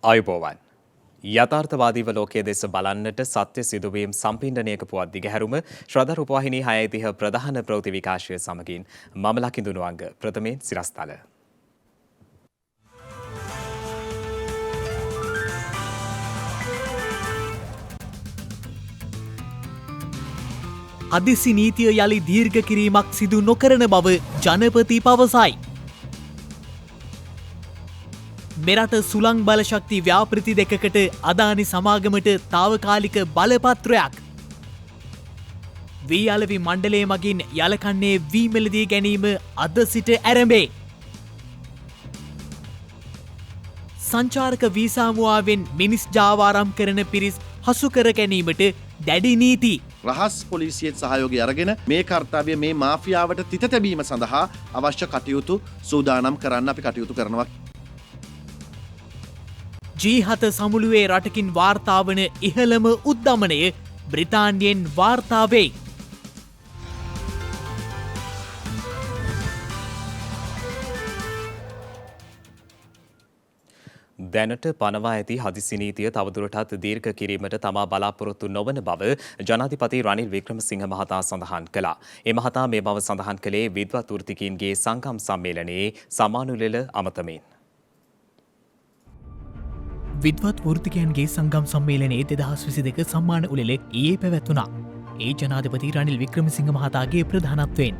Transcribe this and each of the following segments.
ආයුබෝවන්. යථාර්ථවාදීව ලෝකයේ දෙස බලන්නට සත්‍ය සිදුවීම් සම්පින්ඩනයක පුවත් දිගහැරුම ශ්‍රද්ධා රූපවාහිනී 6:30 ප්‍රධාන ප්‍රවෘත්ති විකාශය සමගින් මම ලකිඳුණු අංග ප්‍රථමයෙන් සිරස්තල. හදිසි නීතිය යළි දීර්ඝ කිරීමක් සිදු නොකරන බව ජනපති පවසයි. මෙරට සුළං බලශක්ති ව්‍යාපෘති දෙකකට අදානි සමාගමට තාවකාලික බලපත්‍රයක්. වී අලවි මණ්ඩලය මගින් යලකන්නේ වී මිලදී ගැනීම අද සිට ඇරඹේ. සංචාරක වීසාමුවාවෙන් මිනිස් ජාවාරම් කරන පිරිස් හසු කර ගැනීමට දැඩි නීති. රහස් පොලිසියත් සහයෝගය අරගෙන මේ කර්තව්‍ය මේ මාෆියාවට තිත තැබීම සඳහා අවශ්‍ය කටයුතු සූදානම් කරන්න අපි කටයුතු කරනවා. G7 සමුළුවේ රටකින් වාර්තා වන ඉහළම උද්ධමනය බ්‍රිතාන්‍යයෙන් වාර්තා වෙයි. දැනට පනවා ඇති හදිසි නීතිය තවදුරටත් දීර්ඝ කිරීමට තමා බලාපොරොත්තු නොවන බව ජනාධිපති රනිල් වික්‍රමසිංහ මහතා සඳහන් කළා. ඒ මහතා මේ බව සඳහන් කළේ විද්වත් වෘත්තිකයින්ගේ සංගම් සම්මේලනයේ සමානුලෙල අමතමින්. විද්වත් වෘත්තිකයන්ගේ සංගම් සම්මේලනයේ 2022 සම්මාන උළෙල ඊයේ පැවැත්වුණා. ඒ ජනාධිපති රනිල් වික්‍රමසිංහ මහතාගේ ප්‍රධානත්වයෙන්.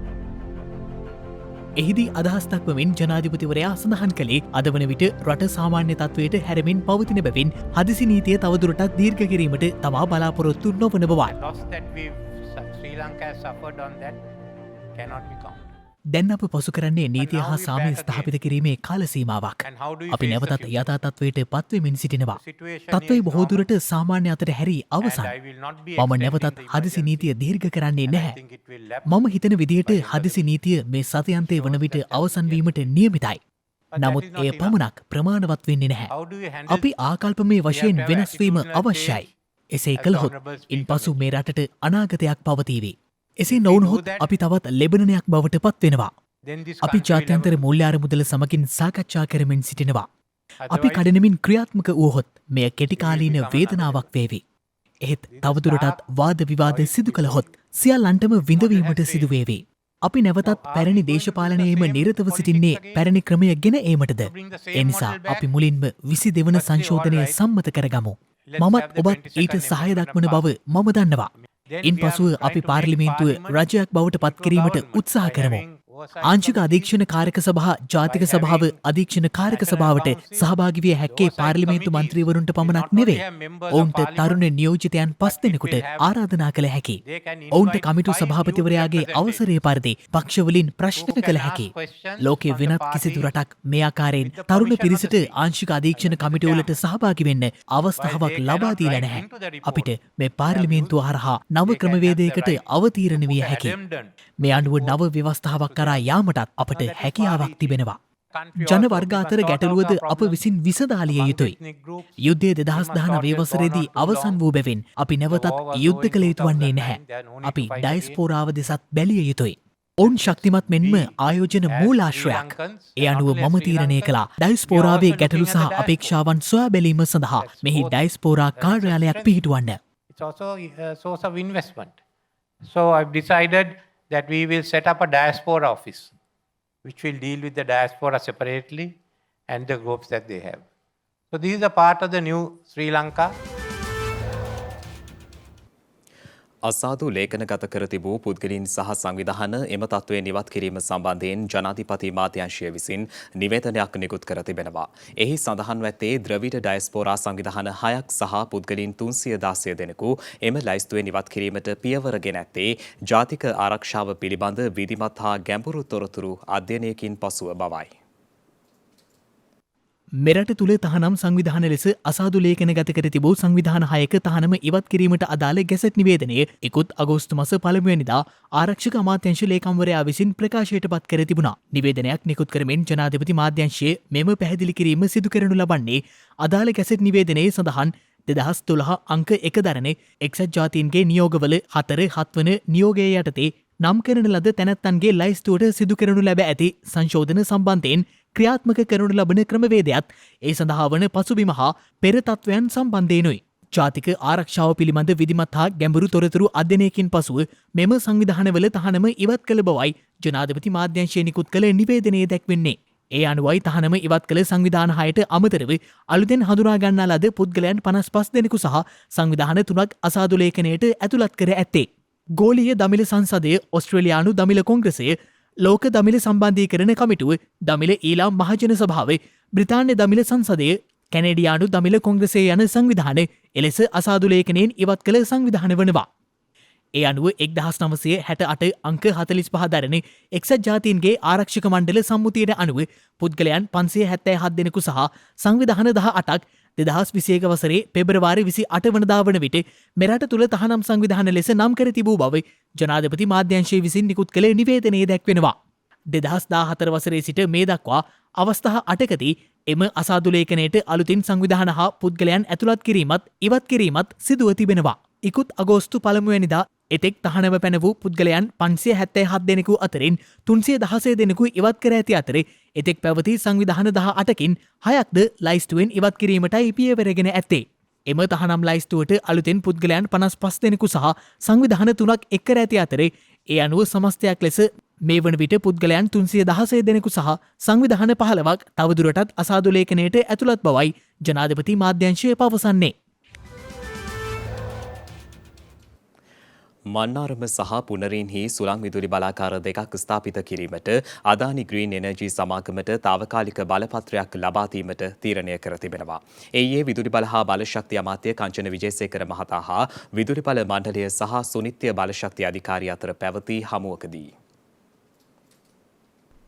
එහිදී අදහස් දක්වමින් ජනාධිපතිවරයා සඳහන් කළේ අද වන විට රට සාමාන්‍ය තත්වයට හැරමින් පවතින බැවින් හදිසි නීතිය තවදුරටත් දීර්ඝ කිරීමට තමා බලාපොරොත්තු නොවන බවයි. දැන් අප පසු කරන්නේ නීතිය හා සාමය ස්ථාපිත කිරීමේ කාල සීමාවක්. අපි නැවතත් යථා තත්වයට පත්වෙමින් සිටිනවා. තත්ත්වය බොහෝ දුරට සාමාන්‍ය අතට හැරී අවසන්. මම නැවතත් හදිසි නීතිය දීර්ඝ කරන්නේ නැහැ. මම හිතන විදිහට හදිසි නීතිය මේ සතියන්තයේ වන විට අවසන් වීමට නියමිතයි. නමුත් එය පමණක් ප්‍රමාණවත් වෙන්නේ නැහැ. අපි ආකල්පමය වශයෙන් වෙනස් වීම අවශ්‍යයි. එසේ කළහොත් ඉන්පසු මේ රටට අනාගතයක් පවතීවි. එසේ නොවුනහොත් අපි තවත් ලෙබනනයක් බවට පත්වෙනවා. අපි ජාත්‍යන්තර මුල්‍ය අරමුදල සමගින් සාකච්ඡා කරමින් සිටිනවා. අපි කඩනමින් ක්‍රියාත්මක වූහොත් මෙය කෙටිකාලීන වේදනාවක් වේවි. එහෙත් තවදුරටත් වාද විවාද සිදු කළහොත් සියල්ලන්ටම විඳවීමට සිදුවේවි. අපි නැවතත් පැරණි දේශපාලනයේම නිරතව සිටින්නේ පැරණි ක්‍රමය ගෙන ඒමටද. එනිසා අපි මුලින්ම 22 වන සංශෝධනය සම්මත කරගමු. මමත් ඔබත් ඊට සහාය දක්වන බව මම දන්නවා. ඉන් පසුව අපි පාර්ලිමේන්තුව රජයක් බවට පත්කිරීමට උත්සාහ කරමු. ආංශික අධීක්ෂණ කාරක සභා ජාතික සභාව අධීක්ෂණ කාරක සභාවට සහභාගී විය හැක්කේ පාර්ලිමේන්තු මන්ත්‍රීවරුන්ට පමණක් නෙවේ. ඔවුන්ට තරුණ නියෝජිතයන් 5 දෙනෙකුට ආරාධනා කළ හැකි. ඔවුන්ට කමිටු සභාපතිවරයාගේ අවසරය පරිදි පක්ෂවලින් ප්‍රශ්න කළ හැකි. ලෝකයේ වෙනත් කිසිදු රටක් මේ ආකාරයෙන් තරුණ පිරිසට ආංශික අධීක්ෂණ කමිටුවලට සහභාගී වෙන්න අවස්ථාවක් ලබා දීලා නැහැ. අපිට මේ පාර්ලිමේන්තුව හරහා නව ක්‍රමවේදයකට අවතීර්ණ විය හැකියි. මේ අනුව නව ව්‍යවස්ථාවක් කරා යාමටත් අපට හැකියාවක් තිබෙනවා. ජන වර්ග අතර ගැටලුවද අප විසින් විසඳාලිය යුතුයි. යුද්ධය 2019 වසරේදී අවසන් වූ බැවින් අපි නැවතත් යුද්ධ කළ යුතු වන්නේ නැහැ. අපි ඩයස්පෝරාව දෙසත් බැලිය යුතුයි. ඔවුන් ශක්තිමත් මෙන්ම ආයෝජන මූලාශ්‍රයක්. ඒ අනුව මම තීරණය කළා ඩයස්පෝරාවේ ගැටලු සහ අපේක්ෂාවන් සොයා බැලීම සඳහා මෙහි ඩයස්පෝරා කාර්යාලයක් පිහිටුවන්න. It's also a source of investment. So I've decided that we will set up a diaspora office, which will deal with the diaspora separately and the groups that they have. So this is a part of the new Sri Lanka. අසාදු ලේඛනගත කර තිබූ පුද්ගලයන් සහ සංවිධාන එම තත්ත්වය නිවත් කිරීම සම්බන්ධයෙන් ජනාධිපති මාධ්‍යංශය විසින් නිවේදනයක් නිකුත් කර තිබෙනවා. එහි සඳහන් ඇත්තේ ද්‍රවිඩ ඩයස්පෝරා සංවිධාන 6ක් සහ පුද්ගලයන් 316 දෙනෙකු එම ලැයිස්තුවේ නිවත් කිරීමට පියවරගෙන ඇත්තේ ජාතික ආරක්ෂාව පිළිබඳ විධිමත් හා ගැඹුරු තොරතුරු අධ්‍යයනයකින් පසුව බවයි. මෙරට තුළ තහනම් සංවිධාන ලෙස අසාදු ලේඛන ගත කර තිබූ සංවිධාන 6ක තහනම ඉවත් කිරීමට අදාළ ගැසට් නිවේදනය ඉකුත් අගෝස්තු මාස 1 වෙනිදා ආරක්ෂක අමාත්‍යාංශ ලේකම්වරයා විසින් ප්‍රකාශයට පත් කර තිබුණා. නිවේදනයක් නිකුත් කරමින් ජනාධිපති මාධ්‍යංශයේ මෙම පැහැදිලි කිරීම සිදු කරනු ලබන්නේ අදාළ ගැසට් නිවේදනයේ සඳහන් 2012 අංක 1 දරන එක්සත් ජාතීන්ගේ නියෝගවල 4/7 වන නියෝගය යටතේ නම් කරන ලද තැනැත්තන්ගේ ලයිස්තුවට සිදු කරනු ලැබ ඇති සංශෝධන සම්බන්ධයෙන් ක්‍රියාත්මක කරනු ලබන ක්‍රමවේදයත් ඒ සඳහා වන පසුබිම හා පෙර තත්ත්වයන් සම්බන්ධයෙනුයි. ජාතික ආරක්ෂාව පිළිබඳ විධිමත් හා ගැඹුරු තොරතුරු අධ්‍යයනයකින් පසුව මෙම සංවිධානවල තහනම ඉවත් කළ බවයි ජනාධිපති මාධ්‍යංශය නිකුත් කළ නිවේදනයේ දැක්වෙන්නේ. ඒ අනුවයි තහනම ඉවත් කළ සංවිධාන 6ට අමතරව අලුතෙන් හඳුනා ගන්නා ලද පුද්ගලයන් 55 දෙනෙකු සහ සංවිධාන 3ක් අසාදු ලේඛනයට ඇතුළත් කර ඇත්තේ. ගෝලීය දමිළ සංසදය, ඕස්ට්‍රේලියානු දමිළ කොංග්‍රසය, ලෝක දමිළ සම්බන්ධීකරණ කමිටුව, දමිළ ඊළාම් මහජන සභාව, බ්‍රිතාන්‍ය දමිළ සංසදය, කැනේඩියානු දමිළ කොංග්‍රසය යන සංවිධාන එලෙස අසාදු ලේඛනයෙන් ඉවත් කළ සංවිධාන වනවා. ඒ අනුව 1968 අංක 45 දරන එක්සත් ජාතීන්ගේ ආරක්ෂක මණ්ඩල සම්මුතියට අනුව පුද්ගලයන් 577 දෙනෙකු සහ සංවිධාන 18ක් 2021 වසරේ පෙබරවාරි 28 වනදා වන විට මෙරට තුළ තහනම් සංවිධාන ලෙස නම් කර තිබූ බව ජනාධිපති මාධ්‍යංශය විසින් නිකුත් කළ නිවේදනයේ දැක්වෙනවා. 2014 වසරේ සිට මේ දක්වා අවස්ථා 8කදී එම අසාදු ලේඛනයට අලුතින් සංවිධාන හා පුද්ගලයන් ඇතුළත් කිරීමත් ඉවත් කිරීමත් සිදුව තිබෙනවා. ඉකුත් අගෝස්තු 1 වෙනිදා එතෙක් තහනම පැන වූ පුද්ගලයන් 577 දෙනෙකු අතරින් 316 දෙනෙකු ඉවත් කර ඇති අතර එතෙක් පැවති සංවිධාන 18කින් 6ක්ද ලයිස්තුවෙන් ඉවත් කිරීමටයි පියවරගෙන ඇත්තේ. එම තහනම් ලයිස්තුවට අලුතෙන් පුද්ගලයන් 55 දෙනෙකු සහ සංවිධාන 3ක් එක් කර ඇති අතර ඒ අනුව සමස්තයක් ලෙස මේ වන විට පුද්ගලයන් 316 දෙනෙකු සහ සංවිධාන 15ක් තවදුරටත් අසාදු ලේඛනයට ඇතුළත් බවයි ජනාධිපති මාධ්‍යංශය පවසන්නේ. මන්නාරම සහ පුනරින්හි සුළං විදුලි බලාකාර දෙකක් ස්ථාපිත කිරීමට අදානි ග්‍රීන් එනර්ජි සමාගමට තාවකාලික බලපත්‍රයක් ලබා දීමට තීරණය කර තිබෙනවා. ඒ විදුලි බල හා බලශක්ති අමාත්‍ය කංචන විජේසේකර මහතා හා විදුලි බල මණ්ඩලය සහ සුනිත්‍ය බලශක්ති අධිකාරිය අතර පැවති හමුවකදී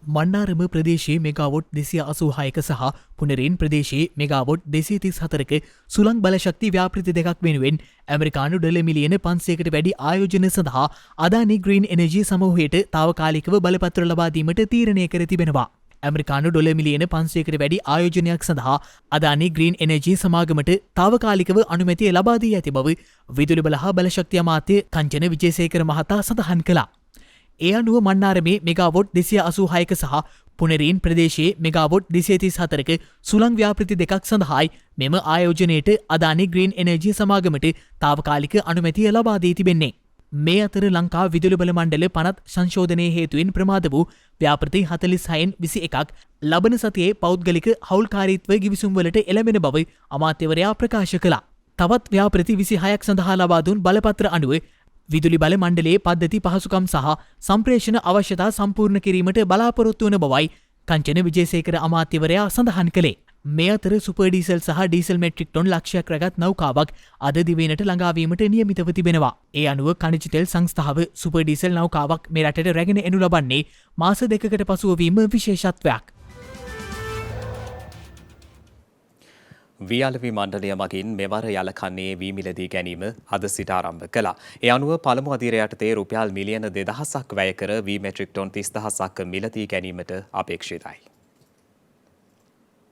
මන්නාරම ප්‍රදේශයේ මෙගාවොට් 286ක සහ පුනරින් ප්‍රදේශයේ මෙගාවොට් 234ක සුළං බලශක්ති ව්‍යාපෘති දෙකක් වෙනුවෙන් ඇමරිකානු ඩොලර් මිලියන 500කට වැඩි ආයෝජන සඳහා අදානි ග්‍රීන් එනර්ජි සමූහයට තාවකාලිකව බලපත්‍ර ලබා දීමට තීරණය කර තිබෙනවා. ඇමරිකානු ඩොලර් මිලියන 500කට වැඩි ආයෝජනයක් සඳහා අදානි ග්‍රීන් එනර්ජි සමාගමට තාවකාලිකව අනුමැතිය ලබා දී ඇති බව විදුලි බල හා බලශක්ති අමාත්‍ය කංචන විජේසේකර මහතා සඳහන් කළා. ඒ අනුව මන්නාරමේ මෙගාවොට් 286ක සහ පුනරීන් ප්‍රදේශයේ මෙගාවොට් 234ක සුළං ව්‍යාපෘති දෙකක් සඳහායි මෙම ආයෝජනයට අදානි ග්‍රීන් එනර්ජි සමාගමට තාවකාලික අනුමැතිය ලබා දී තිබෙන්නේ. මේ අතර ලංකා විදුලි බල මණ්ඩල පනත් සංශෝධනයේ හේතුවෙන් ප්‍රමාද වූ ව්‍යාපෘති 46න් 21ක් ලබන සතියේ පෞද්ගලික හවුල්කාරීත්ව ගිවිසුම්වලට එළඹෙන බව අමාත්‍යවරයා ප්‍රකාශ කළා. තවත් ව්‍යාපෘති 26ක් සඳහා ලබා දුන් බලපත්‍ර අනුව විදුලි බල මණ්ඩලයේ පද්ධති පහසුකම් සහ සම්ප්‍රේෂණ අවශ්‍යතා සම්පූර්ණ කිරීමට බලාපොරොත්තු වන බවයි කංචන විජේසේකර අමාත්‍යවරයා සඳහන් කළේ. මේ අතර සුපර් ඩීසල් සහ ඩීසල් මෙට්‍රික් ටොන් ලක්ෂයක් රැගත් නෞකාවක් අද දිවයිනට ළඟාවීමට නියමිතව තිබෙනවා. ඒ අනුව ඛනිජ තෙල් සංස්ථාව සුපර් ඩීසල් නෞකාවක් මේ රටට රැගෙන එනු ලබන්නේ මාස 2කට පසුව වීම විශේෂත්වයක්. වියලවි මණ්ඩලය මගින් මෙවර යලකන්නේ වී මිලදී ගැනීම අද සිට ආරම්භ කළා. ඒ අනුව පළමු අදියර යටතේ රුපියල් මිලියන 2000ක් වැය කර වී මෙට්‍රික් ටොන් 30000ක් මිලදී ගැනීමට අපේක්ෂිතයි.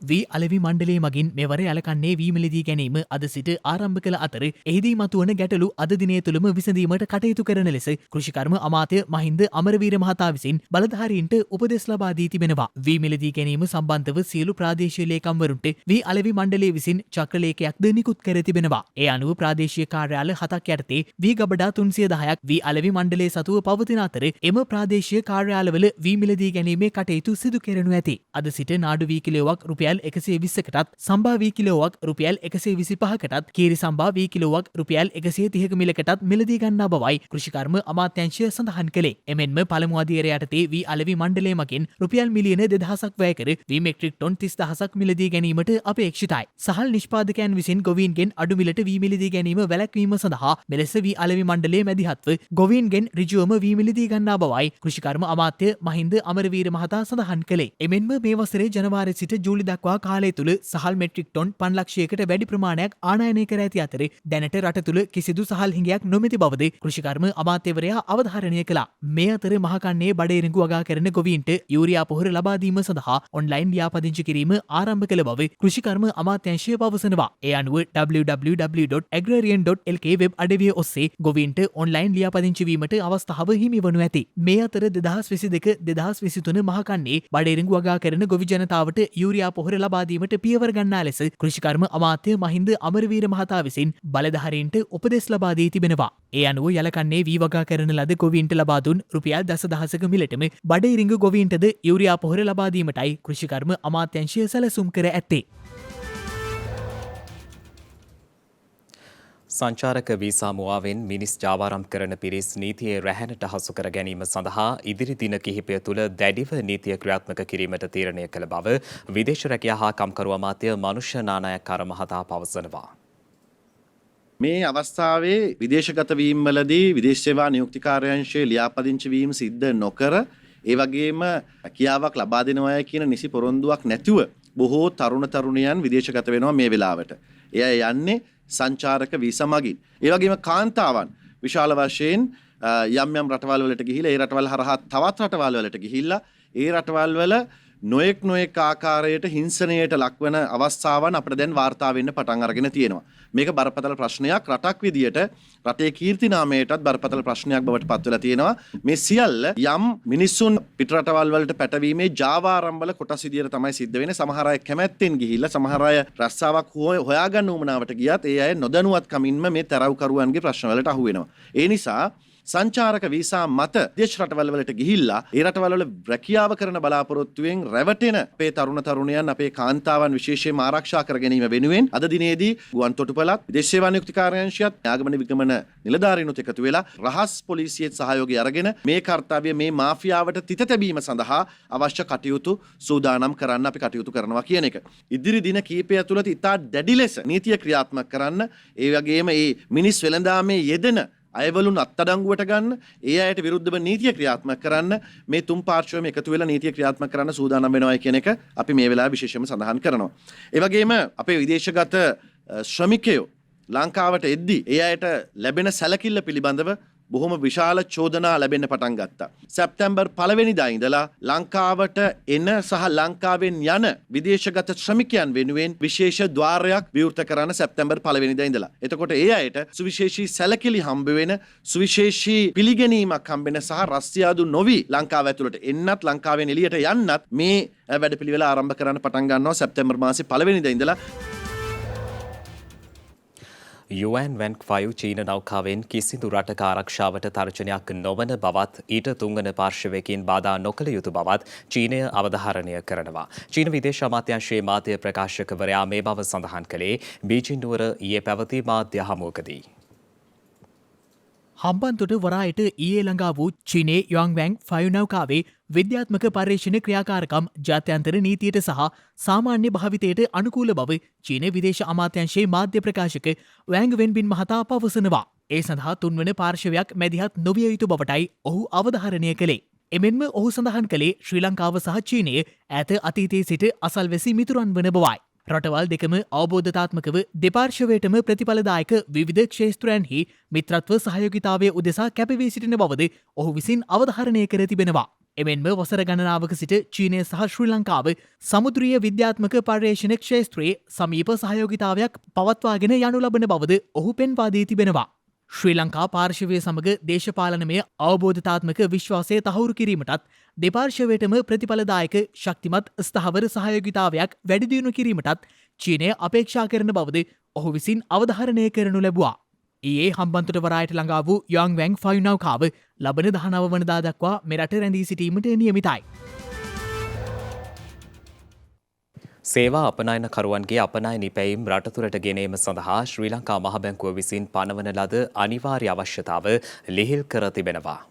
වී අලෙවි මණ්ඩලයේ මගින් මෙවර යලකන්නේ වී මිලදී ගැනීම අද සිට ආරම්භ කළ අතර එහිදී මතුවන ගැටලු අද දිනය තුළම විසඳීමට කටයුතු කරන ලෙස කෘෂිකර්ම අමාත්‍ය මහින්ද අමරවීර මහතා විසින් බලධාරීන්ට උපදෙස් ලබා දී තිබෙනවා. වී මිලදී ගැනීම සම්බන්ධව සියලු ප්‍රාදේශීය ලේකම්වරුන්ට වී අලෙවි මණ්ඩලයේ විසින් චක්‍රලේඛයක්ද නිකුත් කර තිබෙනවා. ඒ අනුව ප්‍රාදේශීය කාර්යාල 7ක් යටතේ වී ගබඩා 310ක් වී අලෙවි මණ්ඩලයේ සතුව පවතින අතර එම ප්‍රාදේශීය කාර්යාලවල වී මිලදී ගැනීමේ කටයුතු සිදු කෙරෙනු ඇති. අද සිට නාඩු වී කිලෝවක් රුපියල් 120කටත් සම්බා වී කිලෝවක් රුපියල් 125කටත් කීරි සම්බා වී කිලෝවක් රුපියල් 130ක මිලකටත් මිලදී ගන්නා බවයි කෘෂිකර්ම අමාත්‍යාංශය සඳහන් කළේ. එමෙන්ම පළමු අදියර යටතේ වී අලෙවි මණ්ඩලය මගින් රුපියල් මිලියන 2000ක් වැය කර වී මෙට්‍රික් ටොන් 30000ක් මිලදී ගැනීමට අපේක්ෂිතයි. සහල් නිෂ්පාදකයන් විසින් ගොවීන්ගෙන් අඩු මිලට වී මිලදී ගැනීම වැළැක්වීම සඳහා මෙලෙස වී අලෙවි මණ්ඩලයේ මැදිහත්ව ගොවීන්ගෙන් ඍජුවම වී මිලදී ගන්නා බවයි කෘෂිකර්ම අමාත්‍ය මහින්ද අමරවීර මහතා සඳහන් කළේ. එමෙන්ම මේ වසරේ ජනවාරි සිට ජූලි දක්වා කාලය තුළ සහල් මෙට්‍රික් ටොන් 5,00,000කට වැඩි ප්‍රමාණයක් ආනයනය කර ඇති අතර දැනට රට තුළ කිසිදු සහල් හිඟයක් නොමැති බවද කෘෂිකර්ම අමාත්‍යවරයා අවධාරණය කළා. මේ අතර මහකන්නේ බඩේරිඟු වගා කරන ගොවීන්ට යූරියා පොහොර ලබා දීම සඳහා ඔන්ලයින් ලියාපදිංචි කිරීම ආරම්භ කළ බව කෘෂිකර්ම අමාත්‍යාංශය පවසනවා. ඒ අනුව www.agrarian.lk වෙබ් අඩවිය ඔස්සේ ගොවීන්ට ඔන්ලයින් ලියාපදිංචි වීමට අවස්ථාව හිමි වනු ඇති. මේ අතර 2022-2023 මහකන්නේ බඩේරිඟු වගා කරන ගොවි ජනතාවට යූරියා පොහොර ලබා දීමට පියවර ගන්නා ලෙස කෘෂිකර්ම අමාත්‍ය මහින්ද අමරවීර මහතා විසින් බලධාරීන්ට උපදෙස් ලබා දී තිබෙනවා. ඒ අනුව යලකන්නේ වී වගා කරන ලද ගොවීන්ට ලබා දුන් රුපියල් 10,000ක මිලටම බඩේරිඟු ගොවීන්ටද යූරියා පොහොර ලබා දීමටයි කෘෂිකර්ම අමාත්‍යාංශය සැලසුම් කර ඇත්තේ. සංචාරක වීසා මුවාවෙන් මිනිස් ජාවාරම් කරන පිරිස් නීතියේ රැහැනට හසු කර ගැනීම සඳහා ඉදිරි දින කිහිපය තුළ දැඩිව නීතිය ක්‍රියාත්මක කිරීමට තීරණය කළ බව විදේශ රැකියා හා කම්කරු අමාත්‍ය මනුෂ්‍ය නානායක්කාර මහතා පවසනවා. මේ අවස්ථාවේ විදේශගත වීම වලදී විදේශ සේවා නියුක්ති කාර්යාංශයේ ලියාපදිංචි වීම සිද්ධ නොකර ඒ වගේම රැකියාවක් ලබා දෙනවා කියන නිසි පොරොන්දුවක් නැතිව බොහෝ තරුණ තරුණියන් විදේශගත වෙනවා මේ වෙලාවට. එය යන්නේ සංචාරක වීසා මගින්. ඒ වගේම කාන්තාවන් විශාල වශයෙන් යම් යම් රටවල් වලට ගිහිලා ඒ රටවල් හරහා තවත් රටවල් වලට ගිහිල්ලා ඒ රටවල් වල නොඑක් ආකාරයට හිංසනයට ලක්වන අවස්ථාවන් අපිට දැන් වාර්තා වෙන්න පටන් අරගෙන තියෙනවා. මේක බරපතල ප්‍රශ්නයක් රටක් විදියට රටේ කීර්ති නාමයටත් බරපතල ප්‍රශ්නයක් බවට පත් වෙලා තියෙනවා. මේ සියල්ල යම් මිනිසුන් පිට රටවල් වලට පැටවීමේ ජාවාරම් වල කොටස් විදියට තමයි සිද්ධ වෙන්නේ. සමහර අය කැමැත්තෙන් ගිහිල්ලා සමහර අය රස්සාවක් හොයාගන්න උවමනාවට ගියත් ඒ අය නොදැනුවත්කමින්ම මේ තරව්කරුවන්ගේ ප්‍රශ්න වලට අහු වෙනවා. ඒ නිසා සංචාරක වීසා මත දේශ රටවල් වලට ගිහිල්ලා ඒ රටවල් වල රැකියාව කරන බලාපොරොත්තුවෙන් රැවටෙන අපේ තරුණ තරුණියන් අපේ කාන්තාවන් විශේෂයෙන්ම ආරක්ෂා කර ගැනීම වෙනුවෙන් අද දිනේදී ගුවන් තොටුපළත් විදේශ සේවා නියුක්ති කාර්යාංශයත් ආගමන විගමන නිලධාරීනුත් එකතු වෙලා රහස් පොලිසියේ සහයෝගය අරගෙන මේ කාර්යය මේ මාෆියාවට තිත තැබීම සඳහා අවශ්‍ය කටයුතු සූදානම් කරන්න අපි කටයුතු කරනවා කියන එක. ඉදිරි දින කීපය තුළදී ඉතා දැඩි ලෙස නීතිය ක්‍රියාත්මක කරන්න ඒ වගේම මේ මිනිස් වෙළඳාමේ යෙදෙන අයවලුන් අත්අඩංගුවට ගන්න ඒ අයට විරුද්ධව නීතිය ක්‍රියාත්මක කරන්න මේ තුන් පාර්ශ්වයම එකතු වෙලා නීතිය ක්‍රියාත්මක කරන්න සූදානම් වෙනවා කියන එක අපි මේ වෙලාවේ විශේෂයෙන්ම සඳහන් කරනවා. ඒ වගේම අපේ විදේශගත ශ්‍රමිකයෝ ලංකාවට එද්දී ඒ අයට ලැබෙන සැලකිල්ල පිළිබඳව බොහොම විශාල චෝදනා ලැබෙන්න පටන් ගත්තා. සැප්තැම්බර් 1 වෙනිදා ඉඳලා ලංකාවට එන සහ ලංකාවෙන් යන විදේශගත ශ්‍රමිකයන් වෙනුවෙන් විශේෂ ద్వාරයක් විවෘත කරන්න සැප්තැම්බර් 1 වෙනිදා ඉඳලා. එතකොට ඒ අයට සුවිශේෂී සැලකිලි හම්බ වෙන සුවිශේෂී පිළිගැනීමක් හම්බ වෙන සහ රස්තියාදු නොවි ලංකාව ඇතුළට එන්නත් ලංකාවෙන් එළියට යන්නත් මේ වැඩපිළිවෙල ආරම්භ කරන්න පටන් ගන්නවා සැප්තැම්බර් මාසේ 1 වෙනිදා ඉඳලා. UN Vank 5 චීන නෞකාවෙන් කිසිදු රටක ආරක්ෂාවට තර්ජනයක් නොවන බවත් ඊට තුන්වන පාර්ශවයකින් බාධා නොකළ යුතු බවත් චීනය අවධාරණය කරනවා. චීන විදේශ අමාත්‍යාංශයේ මාධ්‍ය ප්‍රකාශකවරයා මේ බව සඳහන් කළේ බීජිං නුවර ඊයේ පැවති මාධ්‍ය හමුවකදී. හම්බන්තොට වරායට ඊයේ ළඟා වූ චීනයේ යොන්වැන් 5 නෞකාවේ විද්‍යාත්මක පර්යේෂණ ක්‍රියාකාරකම් ජාත්‍යන්තර නීතියට සහ සාමාන්‍ය භාවිතයට අනුකූල බව චීන විදේශ අමාත්‍යාංශයේ මාධ්‍ය ප්‍රකාශක වෑංග වෙන්බින් මහතා පවසනවා. ඒ සඳහා තුන්වන පාර්ශවයක් මැදිහත් නොවිය යුතු බවටයි ඔහු අවධාරණය කළේ. එමෙන්ම ඔහු සඳහන් කළේ ශ්‍රී ලංකාව සහ චීනය ඈත අතීතයේ සිට අසල්වැසි මිතුරන් වන බවයි. රටවල් දෙකම අවබෝධතාත්මකව දෙපාර්ශවයටම ප්‍රතිඵලදායක විවිධ ක්ෂේත්‍රයන්හි මිත්‍රත්ව සහයෝගිතාවය උදෙසා කැපවී සිටින බවද ඔහු විසින් අවධාරණය කර තිබෙනවා. එමෙන්ම වසර ගණනාවක සිට චීනය සහ ශ්‍රී ලංකාව සමුද්‍රීය විද්‍යාත්මක පර්යේෂණ ක්ෂේත්‍රයේ සමීප සහයෝගිතාවයක් පවත්වාගෙන යනු ලබන බවද ඔහු පෙන්වා දී තිබෙනවා. ශ්‍රී ලංකා පාර්ශවය සමග දේශපාලනමය අවබෝධතාත්මක විශ්වාසය තහවුරු කිරීමටත් දෙපාර්ශවයටම ප්‍රතිඵලදායක ශක්තිමත් ස්ථාවර සහයෝගිතාවයක් වැඩිදියුණු කිරීමටත් චීනය අපේක්ෂා කරන බවද ඔහු විසින් අවධාරණය කරනු ලැබුවා. ඊයේ හම්බන්තොට වරායට ළඟා වූ යොන්වැන් 5 නෞකාව ලබන 19 වනදා දක්වා මෙරට රැඳී සිටීමට නියමිතයි. සේවා අපනයනකරුවන්ගේ අපනයන ඉපැයීම් රටතුරට ගෙනීම සඳහා ශ්‍රී ලංකා මහ බැංකුව විසින් පනවන ලද අනිවාර්ය අවශ්‍යතාව ලිහිල් කර තිබෙනවා.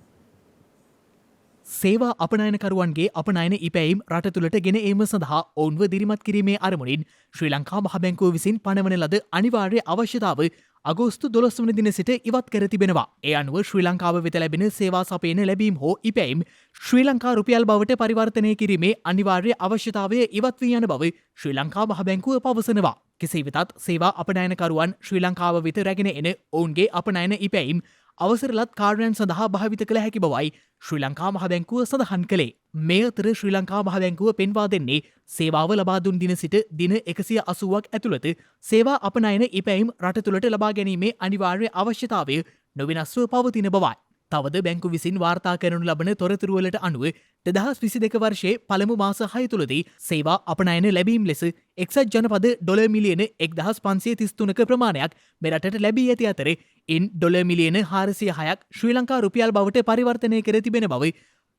සේවා අපනයනකරුවන්ගේ අපනයන ඉපැයිම් රට තුළට ගෙන ඒම සඳහා ඔවුන්ව දිරිමත් කිරීමේ අරමුණින් ශ්‍රී ලංකා මහබැංකුව විසින් පනවන ලද අනිවාර්ය අවශ්‍යතාව අගෝස්තු 12 වන දින සිට ඉවත් කර තිබෙනවා. ඒ අනුව ශ්‍රී ලංකාව වෙත ලැබෙන සේවා සපයන ලැබීම් හෝ ඉපැයිම් ශ්‍රී ලංකා රුපියල් බවට පරිවර්තනය කිරීමේ අනිවාර්ය අවශ්‍යතාවය ඉවත් වී යන බව ශ්‍රී ලංකා මහබැංකුව පවසනවා. කෙසේ වෙතත් සේවා අපනයනකරුවන් ශ්‍රී ලංකාව වෙත රැගෙන එන ඔවුන්ගේ අපනයන ඉපැයිම් අවසරලත් කාර්යයන් සඳහා භාවිත කළ හැකි බවයි ශ්‍රී ලංකා මහබැංකුව සඳහන් කළේ. මේ අතර ශ්‍රී ලංකා මහබැංකුව පෙන්වා දෙන්නේ සේවාව ලබා දුන් දින සිට දින 180ක් ඇතුළත සේවා අපනයන ඉපැයිම් රට තුළට ලබා ගැනීමේ අනිවාර්ය අවශ්‍යතාවය නොවෙනස්ව පවතින බවයි. තවද බැංකු විසින් වාර්තා කරනු ලබන තොරතුරුවලට අනුව 2022 වර්ෂයේ පළමු මාස 6 තුළදී සේවා අපනයන ලැබීම් ලෙස එක්සත් ජනපද ඩොලර් මිලියන 1533ක ප්‍රමාණයක් මෙරටට ලැබී ඇති අතර ඉන් ඩොලර් මිලියන 406ක් ශ්‍රී ලංකා රුපියල් බවට පරිවර්තනය කර තිබෙන බව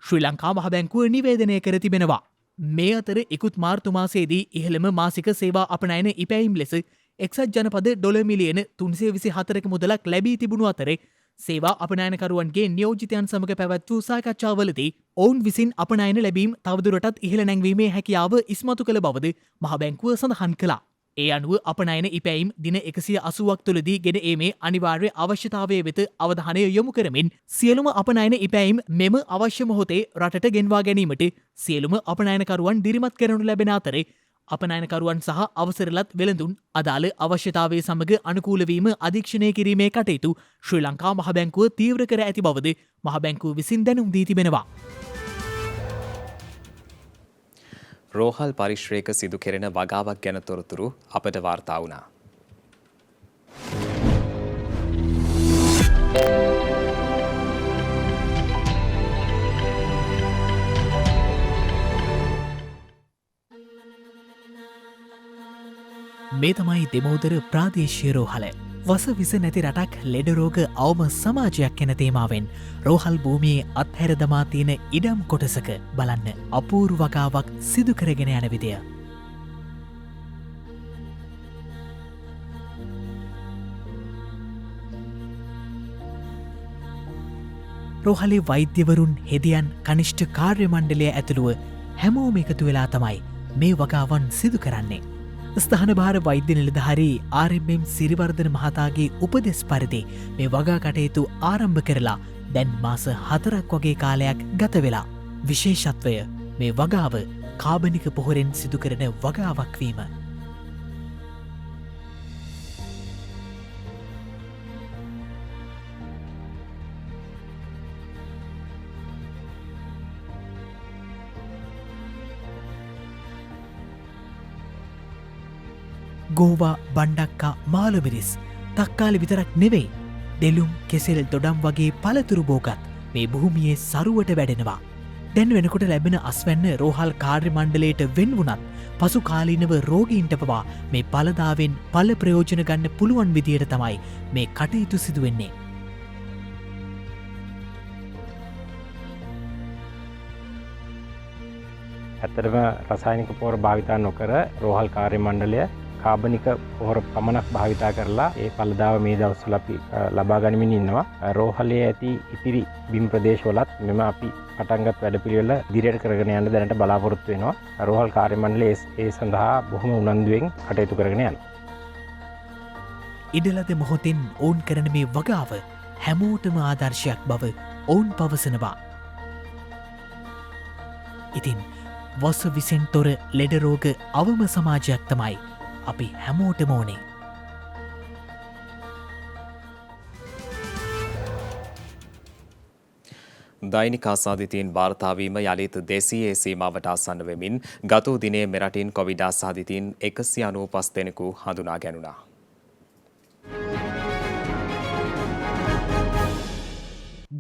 ශ්‍රී ලංකා මහ බැංකුව නිවේදනය කර තිබෙනවා. මේ අතර ඉකුත් මාර්තු මාසයේදී ඉහළම මාසික සේවා අපනයන ඉපැයිම් ලෙස එක්සත් ජනපද ඩොලර් මිලියන 324ක මුදලක් ලැබී තිබුණු අතර සේවා අපනයනකරුවන්ගේ නියෝජිතයන් සමග පැවැත් වූ සාකච්ඡාවලදී ඔවුන් විසින් අපනයන ලැබීම් තවදුරටත් ඉහළ නැංවීමේ හැකියාව ඉස්මතු කළ බවද මහ බැංකුව සඳහන් කළා. ඒ අනුව අපනයන ඉපැයිම් දින 180ක් තුළදී ගෙන ඒමේ අනිවාර්ය අවශ්‍යතාවය වෙත අවධානය යොමු කරමින් සියලුම අපනයන ඉපැයිම් මෙම අවශ්‍ය මොහොතේ රටට ගෙන්වා ගැනීමට සියලුම අපනයනකරුවන් දිරිමත් කරනු ලැබෙන අතර අපනයනකරුවන් සහ අවසරලත් වෙළඳුන් අදාළ අවශ්‍යතාවය සමග අනුකූලවීම අධීක්ෂණය කිරීමේ කටයුතු ශ්‍රී ලංකා මහ බැංකුව තීව්‍ර කර ඇති බවද මහ බැංකුව විසින් දැනුම් දී තිබෙනවා. රෝහල් පරිශ්‍රයක සිදු කෙරෙන වගාවක් ගැන තොරතුරු අපට වාර්තා වුණා. මේ තමයි දෙමෝදර ප්‍රාදේශීය රෝහල. වස විස නැති රටක් ලෙඩරෝග අවම සමාජයක් එන තේමාවෙන් රෝහල් භූමියේ අත්හැර දමා තියෙන ඉඩම් කොටසක බලන්න අපූරු වගාවක් සිදු කරගෙන යන විදිය. රෝහලේ වෛද්‍යවරුන් හෙදියන් කනිෂ්ඨ කාර්ය මණ්ඩලය ඇතුළුව හැමෝම එකතු වෙලා තමයි මේ වගාවන් සිදු කරන්නේ. ස්ථාන භාර වෛද්‍ය නිලධාරී RMM සිරිවර්ධන මහතාගේ උපදෙස් පරිදි මේ වගා කටයුතු ආරම්භ කරලා දැන් මාස 4ක් වගේ කාලයක් ගත වෙලා. විශේෂත්වය මේ වගාව කාබනික පොහොරෙන් සිදු කරන වගාවක් වීම. ගෝවා බණ්ඩක්කා මාළුමිරිස් තක්කාලි විතරක් නෙවෙයි දෙලුම් කෙසෙල් දොඩම් වගේ පළතුරු බෝගත් මේ භූමියේ සරුවට වැඩෙනවා. දැන් වෙනකොට ලැබෙන අස්වැන්න රෝහල් කාර්ය මණ්ඩලයට වෙන් වුණත් පසු කාලීනව රෝගීන්ට පවා මේ පලදාවෙන් පල ප්‍රයෝජන ගන්න පුළුවන් විදියට තමයි මේ කටයුතු සිදුවෙන්නේ. ඇත්තටම රසායනික පොහොර භාවිතා නොකර රෝහල් කාර්ය මණ්ඩලය කාබනික පොහොර පමණක් භාවිතා කරලා ඒ පළදාව මේ දවස්වල අපි ලබා ගනිමින් ඉන්නවා. රෝහලේ ඇති ඉතිරි බිම් ප්‍රදේශවලත් මෙම අපි පටන්ගත් වැඩපිළිවෙල ඉදිරියට කරගෙන යන්න දැනට බලාපොරොත්තු වෙනවා. රෝහල් කාර්ය මණ්ඩලය ඒ සඳහා බොහොම උනන්දුවෙන් කටයුතු කරගෙන යනවා. ඉඩලද මොහොතින් ඔවුන් කරන මේ වගාව හැමෝටම ආදර්ශයක් බව ඔවුන් පවසනවා. ඉතින් වස විසෙන් තොර ලෙඩරෝග අවම සමාජයක් තමයි අපි හැමෝටම ඕනේ. දෛනික ආසාදිතයින් වාර්තාවීම යළිත් දේශීය සීමාවට ආසන්න වෙමින් ගත වූ දිනේ මෙරටින් කොවිඩ් ආසාදිතයින් 195 දෙනෙකු හඳුනා ගැනුණා.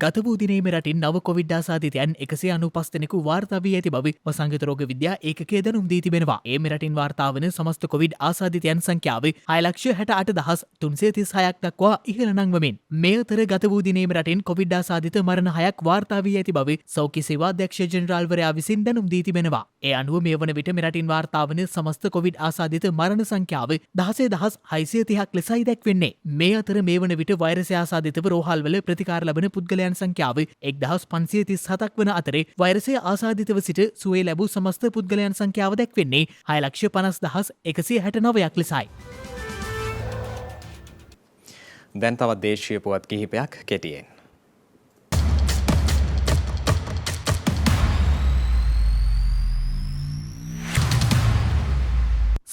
ගත වූ දිනේ මෙරටින් නව කොවිඩ් ආසාදිතයන් 195 දෙනෙකු වාර්තා වී ඇති බව වසංගත රෝග විද්‍යා ඒකකය දැනුම් දී තිබෙනවා. ඒ මෙරටින් වාර්තා වන සමස්ත කොවිඩ් ආසාදිතයන් සංඛ්‍යාව 6,68,336ක් දක්වා ඉහළ නංවමින් මේ අතර ගත වූ දිනේ මෙරටින් කොවිඩ් ආසාදිත මරණ 6ක් වාර්තා වී ඇති බව සෞඛ්‍ය සේවා අධ්‍යක්ෂ ජෙනරාල්වරයා විසින් දැනුම් දී තිබෙනවා. ඒ අනුව මේ වන විට මෙරටින් වාර්තා වන සමස්ත කොවිඩ් ආසාදිත මරණ සංඛ්‍යාව 16,630ක් ලෙසයි දැක්වෙන්නේ. මේ අතර මේ වන විට වෛරසය ආසාදිතව රෝහල්වල ප්‍රතිකාර ලබන පුද්ගලයන් පුද්ගලයන් සංඛ්‍යාව 1537ක් වන අතරේ වෛරසය ආසාදිතව සිට සුවේ ලැබූ සමස්ත පුද්ගලයන් සංඛ්‍යාව දැක්වෙන්නේ 6,50,169ක් ලෙසයි. දැන් තවත් දේශීය පුවත් කිහිපයක් කෙටියෙන්.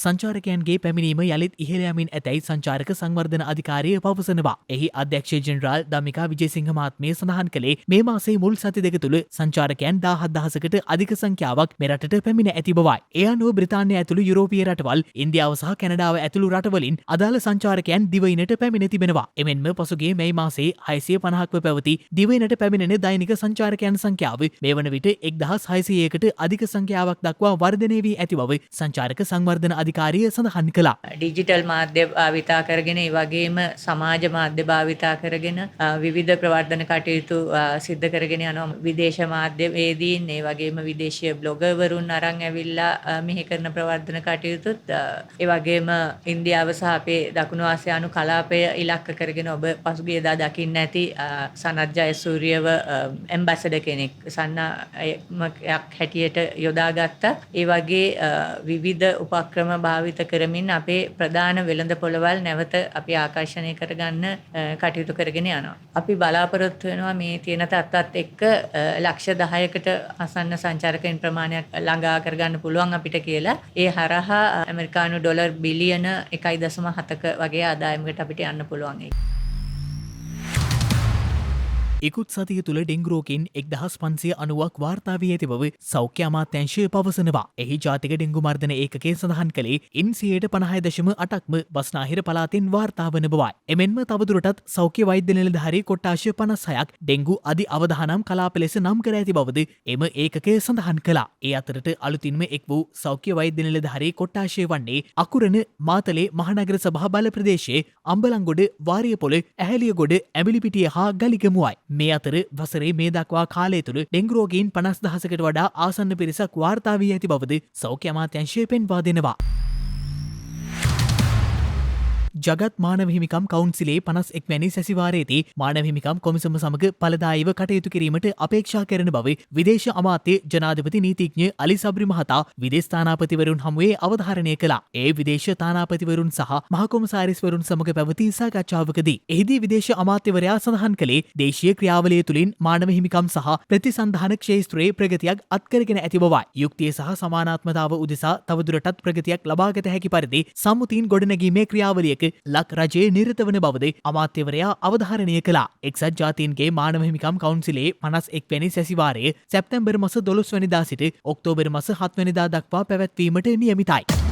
සංචාරකයන්ගේ පැමිණීම යළිත් ඉහළ යමින් ඇතැයි සංචාරක සංවර්ධන අධිකාරිය පවසනවා. එහි අධ්‍යක්ෂ ජෙනරාල් දමිකා විජේසිංහ මහත්මිය සඳහන් කළේ මේ මාසයේ මුල් සති දෙක තුළ සංචාරකයන් 17,000කට අධික සංඛ්‍යාවක් මෙරටට පැමිණ ඇති බවයි. ඒ අනුව බ්‍රිතාන්‍ය ඇතුළු යුරෝපීය රටවල්, ඉන්දියාව සහ කැනඩාව ඇතුළු රටවලින් අදාළ සංචාරකයන් දිවයිනට පැමිණ තිබෙනවා. එමෙන්ම පසුගිය මැයි මාසයේ 650ක්ව පැවති දිවයිනට පැමිණෙන දෛනික සංචාරකයන් සංඛ්‍යාව මේ වන විට 1,600කට අධික සංඛ්‍යාවක් දක්වා වර්ධනය වී ඇති බව සංචාරක සංවර්ධන අධිකාරිය සඳහන් කළා. ඩිජිටල් මාධ්‍ය භාවිතා කරගෙන ඒ වගේම සමාජ මාධ්‍ය භාවිතා කරගෙන විවිධ ප්‍රවර්ධන කටයුතු සිද්ධ කරගෙන යනවා. විදේශ මාධ්‍යවේදීන් ඒ වගේම විදේශීය බ්ලොගර්වරුන් අරන් ඇවිල්ලා මෙහි කරන ප්‍රවර්ධන කටයුතුත් ඒ වගේම ඉන්දියාව සහ අපේ දකුණු ආසියානු කලාපය ඉලක්ක කරගෙන ඔබ පසුගියදා දකින්න ඇති සනත් ජයසූරියව ඇම්බැසඩර් කෙනෙක් සන්නායකයක් හැටියට යොදාගත්තා. ඒ වගේ විවිධ උපක්‍රම භාවිත කරමින් අපේ ප්‍රධාන වෙළඳ පොළවල් නැවත අපි ආකර්ෂණය කරගන්න කටයුතු කරගෙන යනවා. අපි බලාපොරොත්තු වෙනවා මේ තියෙන තත්ත්වත් එක්ක ලක්ෂ 10කට ආසන්න සංචාරකයන් ප්‍රමාණයක් ළඟා කරගන්න පුළුවන් අපිට කියලා. ඒ හරහා ඇමරිකානු ඩොලර් බිලියන 1.7ක වගේ ආදායමකට අපිට යන්න පුළුවන්. ඉකුත් සතිය තුළ ඩෙංගු රෝගීන් 1,590ක් වාර්තා වී ඇති බව සෞඛ්‍ය අමාත්‍යාංශය පවසනවා. එහි ජාතික ඩෙංගු මර්ධන ඒකකය සඳහන් කළේ ඉන් 50.8%ක්ම බස්නාහිර පළාතෙන් වාර්තා වන බවයි. එමෙන්ම තවදුරටත් සෞඛ්‍ය වෛද්‍ය නිලධාරී කොට්ටාශය 56ක් ඩෙංගු අධි අවධානම් කලාප ලෙස නම් කර ඇති බවද එම ඒකකය සඳහන් කළා. ඒ අතරට අලුතින්ම එක් වූ සෞඛ්‍ය වෛද්‍ය නිලධාරී කොට්ටාශය වන්නේ අකුරණ, මාතලේ මහනගර සභා බල ප්‍රදේශයේ අම්බලන්ගොඩ, වාරියපොළ, ඇහැලියගොඩ, ඇඹිලිපිටිය හා ගලිගමුවයි. මේ අතර වසරේ මේ දක්වා කාලය තුළ ඩෙංගු රෝගීන් 50,000කට වඩා ආසන්න පිරිසක් වාර්තා වී ඇති බවද සෞඛ්‍ය අමාත්‍යාංශය පෙන්වා දෙනවා. ජගත් මානව හිමිකම් කවුන්සිලේ 51 වැනි සැසිවාරයේදී මානව හිමිකම් කොමිසම සමග ඵලදායීව කටයුතු කිරීමට අපේක්ෂා කරන බව විදේශ අමාත්‍ය ජනාධිපති නීතිඥ අලි සබ්රි මහතා විදේශ තානාපතිවරුන් හමුවේ අවධාරණය කළා. ඒ විදේශ තානාපතිවරුන් සහ මහකොමසාරිස්වරුන් සමග පැවති සාකච්ඡාවකදී එහිදී විදේශ අමාත්‍යවරයා සඳහන් කළේ දේශීය ක්‍රියාවලිය තුළින් මානව හිමිකම් සහ ප්‍රතිසන්ධාන ක්ෂේත්‍රයේ ප්‍රගතියක් අත්කරගෙන ඇති බවයි. යුක්තිය සහ සමානාත්මතාව උදෙසා තවදුරටත් ප්‍රගතියක් ලබාගත හැකි පරිදි සම්මුතින් ගොඩනැගීමේ ක්‍රියාවලියක ලක් රජයේ නිරත වන බවද අමාත්‍යවරයා අවධාරණය කළා. එක්සත් ජාතීන්ගේ මානව හිමිකම් කවුන්සිලේ 51 වැනි සැසිවාරය සැප්තැම්බර් මාස 12 වැනිදා සිට ඔක්තෝබර් මාස 7 වැනිදා දක්වා පැවැත්වීමට නියමිතයි.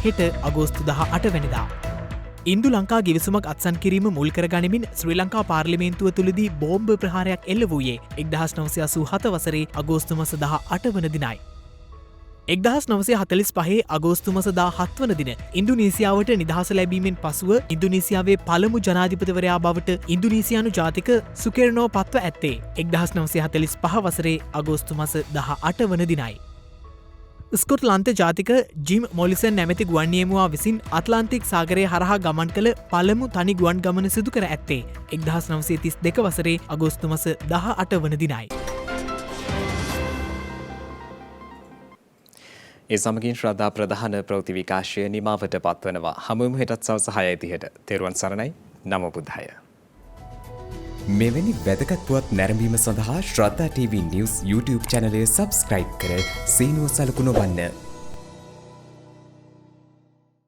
හෙට අගෝස්තු 18 වැනිදා ඉන්දු ලංකා ගිවිසුමක් අත්සන් කිරීම මුල් කර ගනිමින් ශ්‍රී ලංකා පාර්ලිමේන්තුව තුළදී බෝම්බ ප්‍රහාරයක් එල්ල වූයේ 1987 වසරේ අගෝස්තු මාස 18 වන දිනයි. 1945 අගෝස්තු මාස 17 වන දින ඉන්දුනීසියාවට නිදහස ලැබීමෙන් පසුව ඉන්දුනීසියාවේ පළමු ජනාධිපතිවරයා බවට ඉන්දුනීසියානු ජාතික සුකර්නෝ පත්ව ඇත්තේ 1945 වසරේ අගෝස්තු මාස 18 වන දිනයි. ස්කොට්ලන්ත ජාතික ජිම් මොලිසන් නැමැති ගුවන් නියමුවා විසින් අට්ලාන්තික් සාගරය හරහා ගමන් කළ පළමු තනි ගුවන් ගමන සිදු කර ඇත්තේ 1932 වසරේ අගෝස්තු මාස 18 වන දිනයි. ඒ සමගින් ශ්‍රද්ධා ප්‍රධාන ප්‍රවෘත්ති විකාශය නිමාවට පත්වනවා. හමුවමු හෙටත් සවස 6:30ට. තෙරුවන් සරණයි. නමෝ බුද්ධාය. මෙවැනි වැදගත් පුවත් නැරඹීම සඳහා ශ්‍රද්ධා TV News YouTube channel එක subscribe කර සීනුව සලකුණ වන්න.